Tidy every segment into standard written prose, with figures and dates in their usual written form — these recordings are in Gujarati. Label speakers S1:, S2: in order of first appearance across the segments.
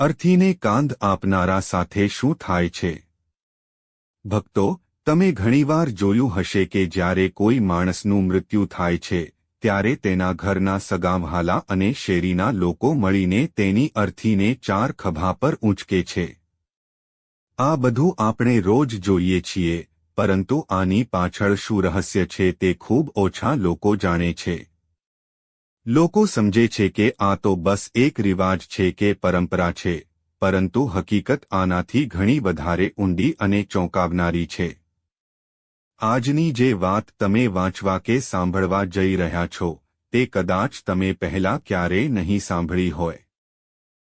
S1: અર્થીને કાંધ આપનારા સાથે શું થાય છે? ભક્તો, તમે ઘણીવાર જોયું હશે કે જ્યારે કોઈ માણસનું મૃત્યુ થાય છે ત્યારે તેના ઘરના સગાવ્હાલા અને શેરીના લોકો મળીને તેની અર્થીને 4 ખભા પર ઊંચકે છે. આ બધું આપણે રોજ જોઈએ છીએ, પરંતુ આની પાછળ શું રહસ્ય છે તે ખૂબ ઓછા લોકો જાણે છે. લોકો સમજે છે કે આ તો બસ એક રિવાજ છે કે પરંપરા છે, પરંતુ હકીકત આનાથી ઘણી વધારે ઊંડી અને ચોંકાવનારી છે. આજની જે વાત તમે વાંચવા કે સાંભળવા જઈ રહ્યા છો, તે કદાચ તમે પહેલાં ક્યારેય નહીં સાંભળી હોય.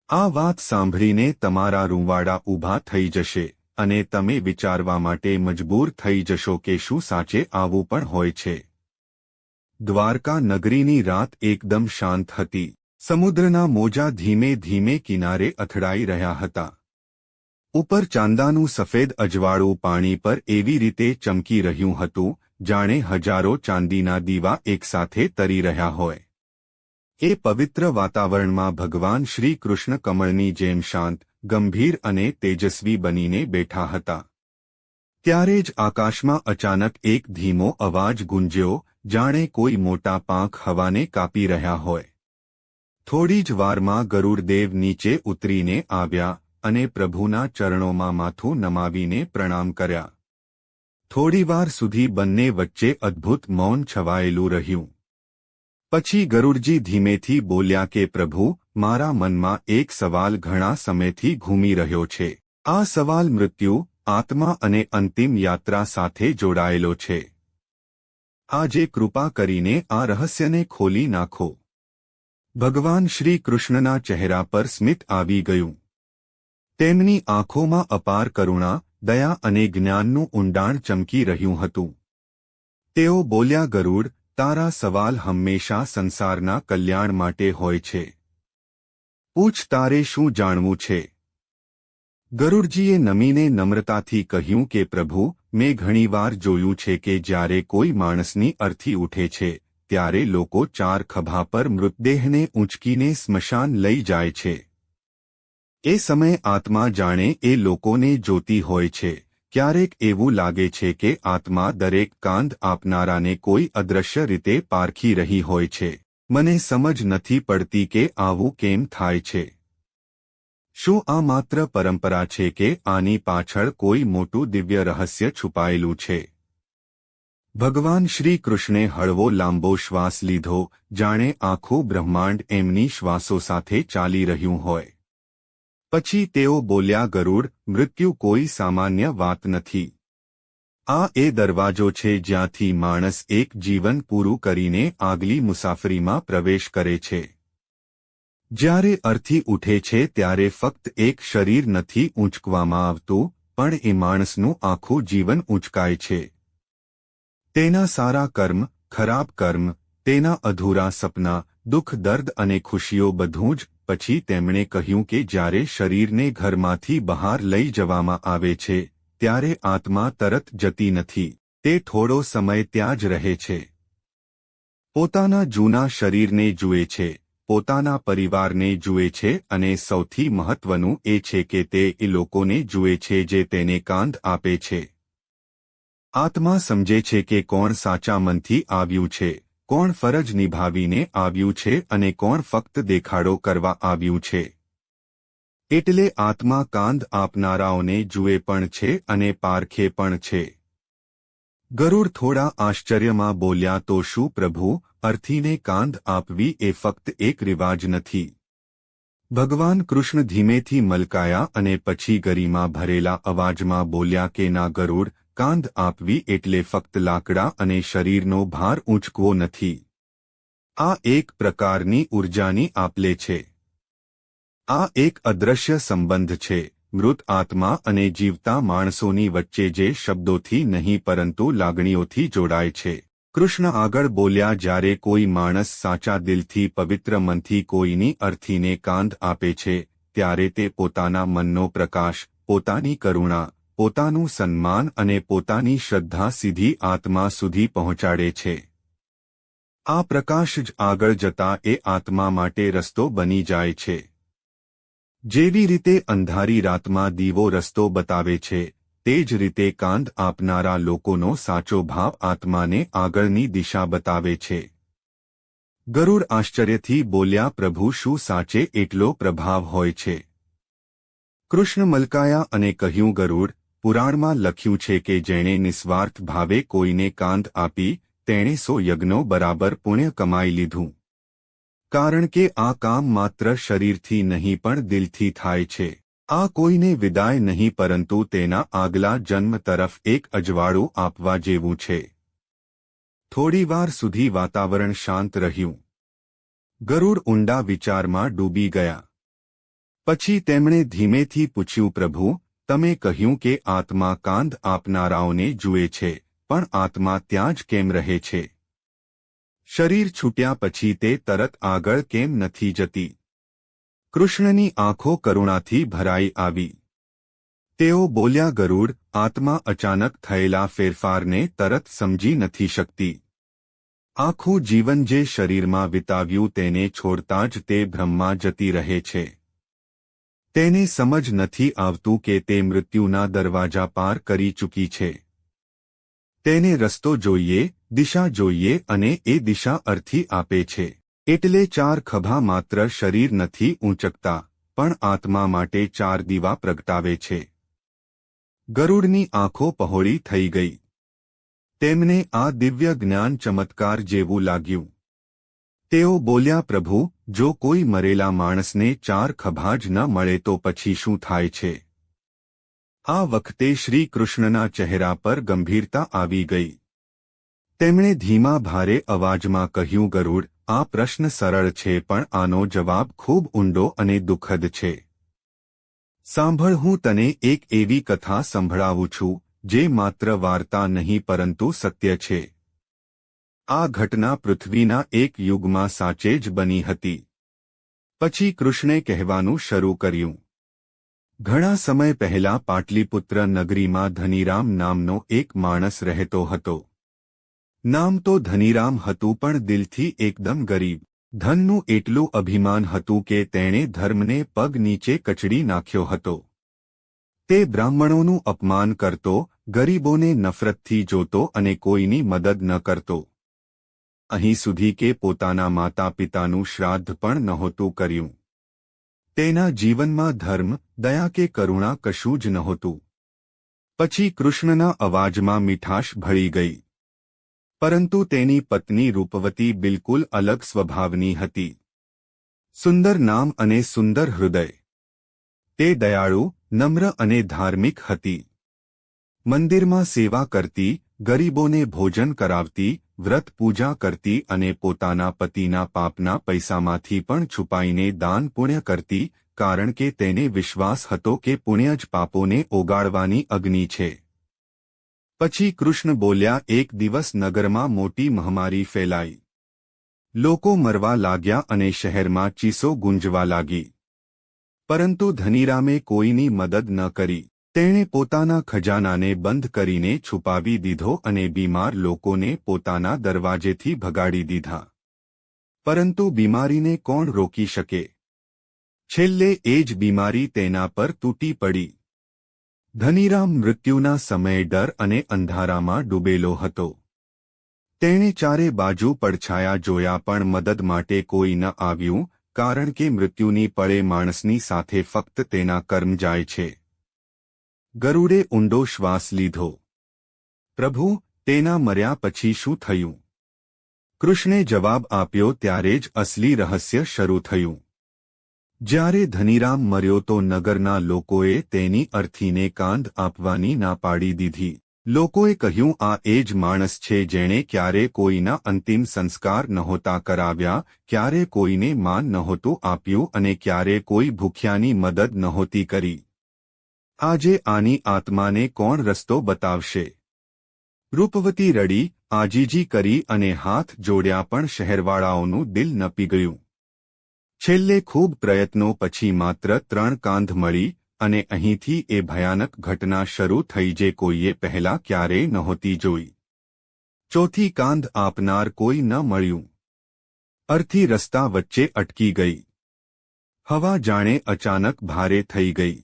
S1: આ વાત સાંભળીને તમારા રૂંવાડા ઊભા થઈ જશે અને તમે વિચારવા માટે મજબૂર થઈ જશો કે શું સાચે આવું પણ હોય છે? દ્વારકા નગરીની રાત એકદમ શાંત હતી. સમુદ્રના મોજા ધીમે ધીમે કિનારે અથડાઈ રહ્યા હતા. ઉપર ચાંદાનું સફેદ અજવાળું પાણી પર એવી રીતે ચમકી રહ્યું હતું જાણે હજારો ચાંદીના દીવા એકસાથે તરી રહ્યા હોય. એ પવિત્ર વાતાવરણમાં ભગવાન શ્રી કૃષ્ણ કમળની જેમ શાંત, ગંભીર અને તેજસ્વી બનીને બેઠા હતા. ત્યારે જ આકાશમાં અચાનક એક ધીમો અવાજ ગુંજ્યો, જાણે કોઈ મોટા પાંખ હવાને કાપી રહ્યા હોય. થોડી જ વારમાં ગરુડદેવ નીચે ઉતરીને આવ્યા અને પ્રભુના ચરણોમાં માથું નમાવીને પ્રણામ કર્યા. થોડીવાર સુધી બંને વચ્ચે અદ્ભુત મૌન છવાયેલું રહ્યું. પછી ગરુડજી ધીમેથી બોલ્યા કે પ્રભુ, મારા મનમાં એક સવાલ ઘણા સમયથી ઘૂમી રહ્યો છે. આ સવાલ મૃત્યુ, આત્મા અને અંતિમ યાત્રા સાથે જોડાયેલો છે. આજે કૃપા કરીને આ રહસ્યને ખોલી નાખો. ભગવાન શ્રી કૃષ્ણના ચહેરા પર સ્મિત આવી ગયું. તેમની આંખોમાં અપાર કરુણા, દયા અને જ્ઞાનનું ઊંડાણ ચમકી રહ્યું હતું. તેઓ બોલ્યા, ગરુડ, તારા સવાલ હંમેશા સંસારના કલ્યાણ માટે હોય છે. પૂછ, તારે શું જાણવું છે? ગરુડજીએ નમીને નમ્રતાથી કહ્યું કે પ્રભુ, મેં ઘણીવાર જોયું છે કે જ્યારે કોઈ માણસની અર્થી ઉઠે છે ત્યારે લોકો 4 ખભા પર મૃતદેહને ઊંચકીને સ્મશાન લઈ જાય છે. એ સમયે આત્મા જાણે એ લોકોને જોતી હોય છે. ક્યારેક એવું લાગે છે કે આત્મા દરેક કાંધ આપનારાને કોઈ અદૃશ્ય રીતે પારખી રહી હોય છે. મને સમજ નથી પડતી કે આવું કેમ થાય છે. શું આ માત્ર પરંપરા છે કે આની પાછળ કોઈ મોટું દિવ્ય રહસ્ય છુપાયેલું છે? ભગવાન શ્રી કૃષ્ણે હળવો લાંબો શ્વાસ લીધો, જાણે આખું બ્રહ્માંડ એમની શ્વાસો સાથે ચાલી રહ્યું હોય. પછી તેઓ બોલ્યા, ગરુડ, મૃત્યુ કોઈ સામાન્ય વાત નથી. આ એ દરવાજો છે જ્યાંથી માણસ એક જીવન પૂરું કરીને આગલી મુસાફરીમાં પ્રવેશ કરે છે. જ્યારે અર્થી ઉઠે છે ત્યારે ફક્ત એક શરીર નથી ઊંચકવામાં આવતું, પણ એ માણસનું આખું જીવન ઊંચકાય છે. તેના સારા કર્મ, ખરાબ કર્મ, તેના અધૂરા સપના, દુઃખ, દર્દ અને ખુશીઓ બધું જ. પછી તેમણે કહ્યું કે જ્યારે શરીરને ઘરમાંથી બહાર લઈ જવામાં આવે છે ત્યારે આત્મા તરત જતી નથી. તે થોડો સમય ત્યાં જ રહે છે. પોતાના જૂના શરીરને જુએ છે, પોતાના પરિવારને જુએ છે અને સૌથી મહત્વનું એ છે કે તે એ લોકોને જુએ છે જે તેને કાંધ આપે છે. આત્મા સમજે છે કે કોણ સાચા મનથી આવ્યું છે, કોણ ફરજ નિભાવીને આવ્યું છે અને કોણ ફક્ત દેખાડો કરવા આવ્યું છે. એટલે આત્મા કાંધ આપનારાઓને જુએ પણ છે અને પારખે પણ છે. ગરુડ થોડા આશ્ચર્યમાં બોલ્યા, તો શું પ્રભુ, અર્થીને કાંધ આપવી એ ફક્ત એક રિવાજ નથી? ભગવાન કૃષ્ણ ધીમેથી મલકાયા અને પછી ગરીમાં ભરેલા અવાજમાં બોલ્યા કે ના ગરુડ, કાંધ આપવી એટલે ફક્ત લાકડા અને શરીરનો ભાર ઊંચકવો નથી. આ એક પ્રકારની ઊર્જાની આપ-લે છે. આ એક અદૃશ્ય સંબંધ છે, મૃત આત્મા અને જીવતા માણસોની વચ્ચે જે શબ્દોથી નહીં પરંતુ લાગણીઓથી જોડાય છે. કૃષ્ણ આગળ બોલ્યા, જ્યારે કોઈ માણસ સાચા દિલથી પવિત્ર મનથી કોઈની અર્થીને કાંધ આપે છે ત્યારે તે પોતાના મનનો પ્રકાશ, પોતાની કરુણા, પોતાનું સન્માન અને પોતાની શ્રદ્ધા સીધી આત્મા સુધી પહોંચાડે છે. આ પ્રકાશ જ આગળ જતા એ આત્મા માટે રસ્તો બની જાય છે. જેવી રીતે અંધારી રાતમાં દીવો રસ્તો બતાવે છે, તે જ રીતે કાંધ આપનારા લોકોનો સાચો ભાવ આત્માને આગળની દિશા બતાવે છે. ગરુડ આશ્ચર્યથી બોલ્યા, પ્રભુ, શું સાચે એટલો પ્રભાવ હોય છે? કૃષ્ણ મલકાયા અને કહ્યું, ગરુડ, પુરાણમાં લખ્યું છે કે જેણે નિસ્વાર્થ ભાવે કોઈને કાંધ આપી તેણે 100 યજ્ઞો બરાબર પુણ્ય કમાઈ લીધું. કારણ કે આ કામ માત્ર શરીરથી નહીં પણ દિલથી થાય છે. આ કોઈને વિદાય નહીં પરંતુ તેના આગલા જન્મ તરફ એક અજવાળું આપવા જેવું છે. થોડીવાર સુધી વાતાવરણ શાંત રહ્યું. ગરુડ ઊંડા વિચારમાં ડૂબી ગયા. પછી તેમણે ધીમેથી પૂછ્યું, પ્રભુ, તમે કહ્યું કે આત્મા કાંધ આપનારાઓને જુએ છે, પણ આત્મા ત્યાં જ કેમ રહે છે? શરીર છૂટ્યા પછી તે તરત આગળ કેમ નથી જતી? કૃષ્ણની આંખો કરુણાથી ભરાઈ આવી. તેઓ બોલ્યા, ગરુડ, આત્મા અચાનક થયેલા ફેરફારને તરત સમજી નથી શકતી. આખું જીવન જે શરીરમાં વિતાવ્યું તેને છોડતા જ તે ભ્રમમાં જતી રહે છે. તેને સમજ નથી આવતું કે તે મૃત્યુના દરવાજા પાર કરી ચૂકી છે. તેને રસ્તો જોઈએ, દિશા જોઈએ અને એ દિશા અર્થી આપે છે. એટલે 4 ખભા માત્ર શરીર નથી ઊંચકતા, પણ આત્મા માટે 4 દીવા પ્રગટાવે છે. ગરુડની આંખો પહોળી થઈ ગઈ. તેમને આ દિવ્ય જ્ઞાન ચમત્કાર જેવું લાગ્યું. તેઓ બોલ્યા, પ્રભુ, જો કોઈ મરેલા માણસને 4 ખભા જ ન મળે તો પછી શું થાય છે? આ વખતે શ્રી કૃષ્ણના ચહેરા પર ગંભીરતા આવી ગઈ. તેમણે ધીમા ભારે અવાજમાં કહ્યું, ગરુડ, આ પ્રશ્ન સરળ છે પણ આનો જવાબ ખૂબ ઊંડો અને દુઃખદ છે. સાંભળ, હું તને એક એવી કથા સંભળાવું છું જે માત્ર વાર્તા નહીં પરંતુ સત્ય છે. આ ઘટના પૃથ્વીના એક યુગમાં સાચે જ બની હતી. પછી કૃષ્ણે કહેવાનું શરૂ કર્યું. ઘણા સમય પહેલા પાટલીપુત્ર નગરીમાં ધનીરામ નામનો એક માણસ રહેતો હતો. નામ તો ધનીરામ હતું પણ દિલથી એકદમ ગરીબ. ધનનું એટલું અભિમાન હતું કે તેણે ધર્મને પગ નીચે કચડી નાખ્યો હતો. તે બ્રાહ્મણોનું અપમાન કરતો, ગરીબોને નફરતથી જોતો અને કોઈની મદદ ન કરતો. અહીં સુધી કે પોતાના માતા પિતાનું શ્રાદ્ધ પણ નહોતું કર્યું. તેના જીવનમાં ધર્મ, દયા કે કરુણા કશું જ નહોતું. પછી કૃષ્ણના અવાજમાં મીઠાશ ભળી ગઈ. પરંતુ તેની પત્ની રૂપવતી બિલકુલ અલગ સ્વભાવની હતી. સુંદર નામ અને સુંદર હૃદય. તે દયાળુ, નમ્ર અને ધાર્મિક હતી. મંદિરમાં સેવા કરતી, ગરીબોને ભોજન કરાવતી, વ્રત પૂજા કરતી અને પોતાના પતિના પાપના પૈસામાંથી પણ છુપાઈને દાન પુણ્ય કરતી, કારણ કે તેને વિશ્વાસ હતો કે પુણ્ય જ પાપોને ઓગાળવાની અગ્નિ છે. પછી કૃષ્ણ બોલ્યા, એક દિવસ નગરમાં મોટી મહામારી ફેલાઈ. લોકો મરવા લાગ્યા અને શહેરમાં ચીસો ગુંજવા લાગી. પરંતુ ધનીરામે કોઈની મદદ ન કરી. તેણે પોતાના ખજાનાને બંધ કરીને છુપાવી દીધો અને બીમાર લોકોને પોતાના દરવાજેથી ભગાડી દીધા. પરંતુ બીમારીને કોણ રોકી શકે? છેલ્લે એ જ બીમારી તેના પર તૂટી પડી. ધનીરામ મૃત્યુના સમયે ડર અને અંધારામાં ડૂબેલો હતો. તેણે ચારે બાજુ પડછાયા જોયા પણ મદદ માટે કોઈ ન આવ્યું, કારણ કે મૃત્યુની પળે માણસની સાથે ફક્ત તેના કર્મ જાય છે. ગરુડે ઊંડો શ્વાસ લીધો. પ્રભુ, તેના મર્યા પછી શું થયું? કૃષ્ણે જવાબ આપ્યો ત્યારે જ અસલી રહસ્ય શરૂ થયું. જ્યારે ધનીરામ મર્યો તો નગરના લોકોએ તેની અર્થીને કાંધ આપવાની ના પાડી દીધી. લોકોએ કહ્યું, આ એ જ માણસ છે જેણે ક્યારે કોઈના અંતિમ સંસ્કાર નહોતા કરાવ્યા, ક્યારે કોઈને માન નહોતું આપ્યું અને ક્યારે કોઈ ભૂખ્યાની મદદ નહોતી કરી. આજે આની આત્માને કોણ રસ્તો બતાવશે? રૂપવતી રડી, આજીજી કરી અને હાથ જોડ્યા પણ શહેરવાળાઓનું દિલ નપી ગયું. છેલ્લે ખૂબ પ્રયત્નો પછી માત્ર 3 કાંધ મળી અને અહીંથી એ ભયાનક ઘટના શરૂ થઈ જે કોઈએ પહેલા ક્યારેય નહોતી જોઈ. ચોથી કાંધ આપનાર કોઈ ન મળ્યું. અર્થી રસ્તા વચ્ચે અટકી ગઈ. હવા જાણે અચાનક ભારે થઈ ગઈ.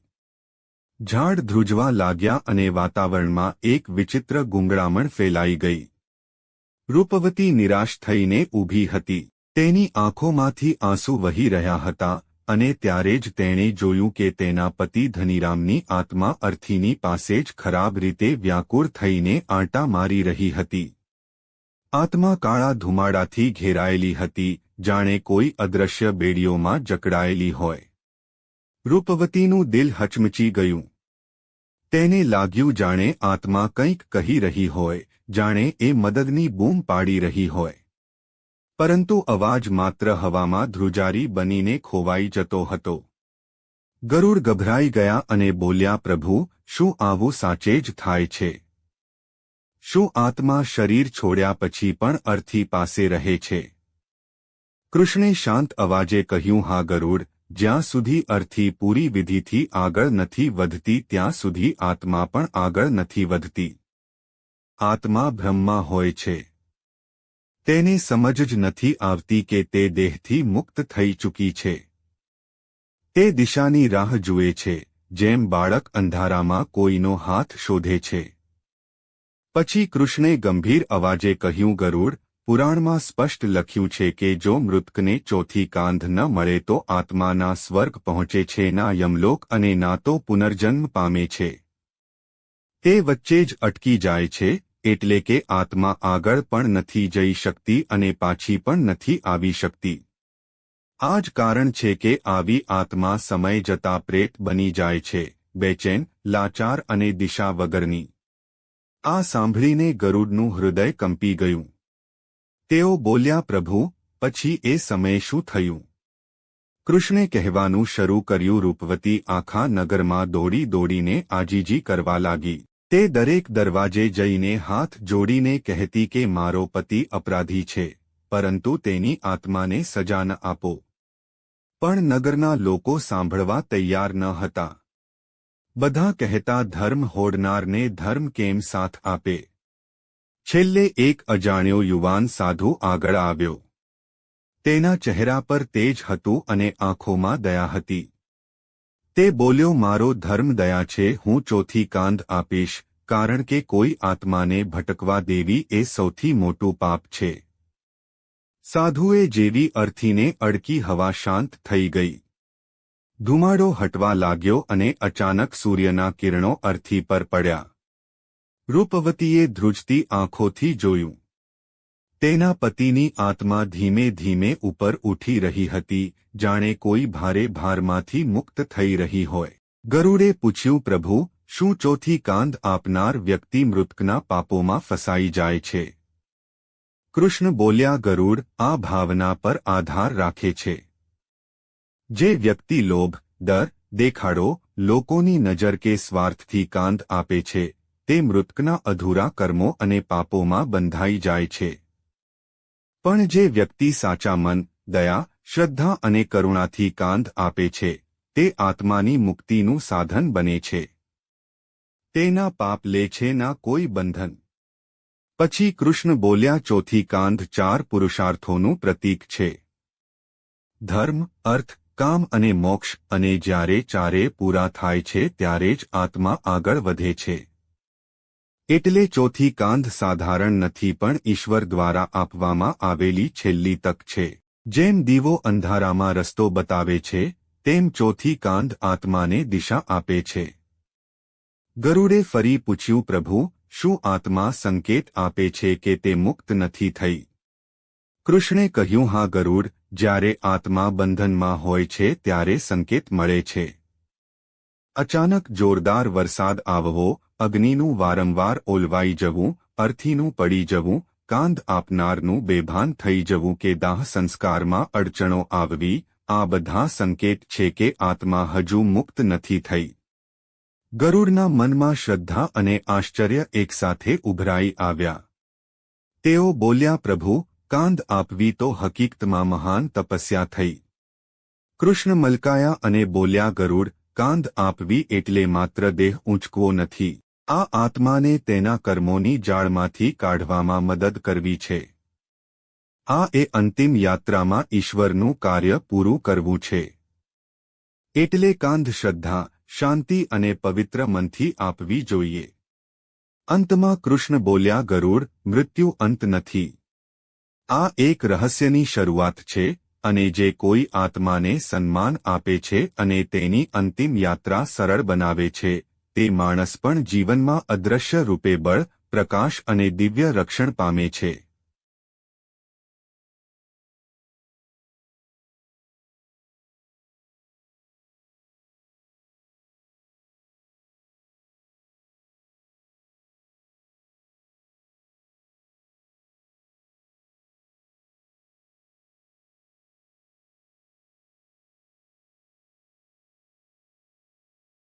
S1: ઝાડ ધ્રુજવા લાગ્યા અને વાતાવરણમાં એક વિચિત્ર ગૂંગળામણ ફેલાઈ ગઈ. રૂપવતી નિરાશ થઈને ઊભી હતી. તેની આંખોમાંથી આંસુ વહી રહ્યા હતા અને ત્યારે જ તેણે જોયું કે તેના પતિ ધનીરામની આત્મા અર્થીની પાસે જ ખરાબ રીતે વ્યાકુળ થઈને આંટા મારી રહી હતી. આત્મા કાળા ધુમાડાથી ઘેરાયેલી હતી, જાણે કોઈ અદૃશ્ય બેડીઓમાં જકડાયેલી હોય. રૂપવતીનું દિલ હચમચી ગયું. તેને લાગ્યું જાણે આત્મા કંઈક કહી રહી હોય, જાણે એ મદદની બૂમ પાડી રહી હોય. પરંતુ અવાજ માત્ર હવામાં ધ્રુજારી બનીને ખોવાઈ જતો હતો. ગરુડ ગભરાઈ ગયા અને બોલ્યા, પ્રભુ, શું આવું સાચે જ થાય છે? શું આત્મા શરીર છોડ્યા પછી પણ અર્થી પાસે રહે છે? કૃષ્ણે શાંત અવાજે કહ્યું, હા ગરુડ, જ્યાં સુધી અર્થી પૂરી વિધિથી આગળ નથી વધતી ત્યાં સુધી આત્મા પણ આગળ નથી વધતી. આત્મા બ્રહ્મમાં હોય છે. તેને સમજ જ નથી આવતી કે તે દેહથી મુક્ત થઈ ચૂકી છે. તે દિશાની રાહ જુએ છે, જેમ બાળક અંધારામાં કોઈનો હાથ શોધે છે. પછી કૃષ્ણે ગંભીર અવાજે કહ્યું, ગરુડ, પુરાણમાં સ્પષ્ટ લખ્યું છે કે જો મૃતકને ચોથી કાંધ ન મળે તો આત્મા ના સ્વર્ગ પહોંચે છે, ના યમલોક અને ના તો પુનર્જન્મ પામે છે. તે વચ્ચે જ અટકી જાય છે, એટલે કે આત્મા આગળ પણ નથી જઈ શકતી અને પાછી પણ નથી આવી શકતી. આ જ કારણ છે કે આવી આત્મા સમય જતા પ્રેત બની જાય છે, બેચેન, લાચાર અને દિશા વગરની. આ સાંભળીને ગરુડનું હૃદય કંપી ગયું. તેઓ બોલ્યા, પ્રભુ, પછી એ સમયે શું થયું? કૃષ્ણે કહેવાનું શરૂ કર્યું, રૂપવતી આખા નગરમાં દોડી દોડીને આજીજી કરવા લાગી. તે દરેક દરવાજે જઈને હાથ જોડીને કહેતી કે મારો પતિ અપરાધી છે, પરંતુ તેની આત્માને સજા ન આપો. પણ નગરના લોકો સાંભળવા તૈયાર ન હતા. બધા કહેતા, ધર્મ હોડનારને ધર્મ કેમ સાથ આપે? છેલ્લે એક અજાણ્યો યુવાન સાધુ આગળ આવ્યો. તેના ચહેરા પર તેજ હતું અને આંખોમાં દયા હતી. તે બોલ્યો, મારો ધર્મ દયા છે, હું ચોથી કાંધ આપીશ, કારણ કે કોઈ આત્માને ભટકવા દેવી એ સૌથી મોટું પાપ છે. સાધુએ જેવી અર્થીને અડકી હવા શાંત થઈ ગઈ. ધુમાડો હટવા લાગ્યો અને અચાનક સૂર્યના કિરણો અર્થી પર પડ્યા. રૂપવતીએ ધ્રુજતી આંખોથી જોયું. તેના પતિની આત્મા ધીમે ધીમે ઉપર ઉઠી રહી હતી, જાણે કોઈ ભારે ભારમાંથી મુક્ત થઈ રહી હોય. ગરુડે પૂછ્યું, પ્રભુ, શું ચોથી કાંધ આપનાર વ્યક્તિ મૃતકના પાપોમાં ફસાઈ જાય છે? કૃષ્ણ બોલ્યા, ગરુડ, આ ભાવના પર આધાર રાખે છે. જે વ્યક્તિ લોભ, ડર, દેખાડો, લોકોની નજર કે સ્વાર્થથી કાંધ આપે છે, તે મૃતકના અધૂરા કર્મો અને પાપોમાં બંધાઈ જાય છે. પણ જે વ્યક્તિ સાચા મન, દયા, શ્રદ્ધા અને કરુણાથી કાંધ આપે છે, તે આત્માની મુક્તિનું સાધન બને છે. તેના પાપ લે છે ના કોઈ બંધન. પછી કૃષ્ણ બોલ્યા, ચોથી કાંધ 4 પુરુષાર્થોનું પ્રતીક છે. ધર્મ, અર્થ, કામ અને મોક્ષ, અને જ્યારે ચારે પૂરા થાય છે ત્યારે જ આત્મા આગળ વધે છે. એટલે ચોથી કાંધ સાધારણ નથી પણ ઈશ્વર દ્વારા આપવામાં આવેલી છેલ્લી તક છે. જેમ દીવો અંધારામાં રસ્તો બતાવે છે, તેમ ચોથી કાંધ આત્માને દિશા આપે છે. ગરુડે ફરી પૂછ્યું, પ્રભુ, શું આત્મા સંકેત આપે છે કે તે મુક્ત નથી થઈ? કૃષ્ણે કહ્યું, હા ગરુડ, જ્યારે આત્મા બંધનમાં હોય છે ત્યારે સંકેત મળે છે. અચાનક જોરદાર વરસાદ આવવો, અગ્નિનું વારંવાર ઓલવાઈ જવું, અર્થીનું પડી જવું, કાંધ આપનારનું બેભાન થઈ જવું કે દાહ સંસ્કારમાં અડચણો આવવી, આ બધા સંકેત છે કે આત્મા હજુ મુક્ત નથી થઈ. ગરુડના મનમાં શ્રદ્ધા અને આશ્ચર્ય એકસાથે ઉભરાઈ આવ્યા. તેઓ બોલ્યા, પ્રભુ, કાંધ આપવી તો હકીકતમાં મહાન તપસ્યા થઈ. કૃષ્ણ મલકાયા અને બોલ્યા, ગરુડ, કાંધ આપવી એટલે માત્ર દેહ ઊંચકવો નથી. આ આત્માને તેના કર્મોની જાળમાંથી કાઢવામાં મદદ કરવી છે. આ એ અંતિમ યાત્રામાં ઈશ્વરનું કાર્ય પૂરું કરવું છે. એટલે કાંધ શ્રદ્ધા, શાંતિ અને પવિત્ર મનથી આપવી જોઈએ. અંતમાં કૃષ્ણ બોલ્યા, ગરુડ, મૃત્યુ અંત નથી. આ એક રહસ્યની શરૂઆત છે, અને જે કોઈ આત્માને સન્માન આપે છે અને તેની અંતિમ યાત્રા સરળ બનાવે છે, તે માણસ પણ જીવનમાં અદૃશ્ય રૂપે બળ, પ્રકાશ અને દિવ્ય રક્ષણ પામે છે.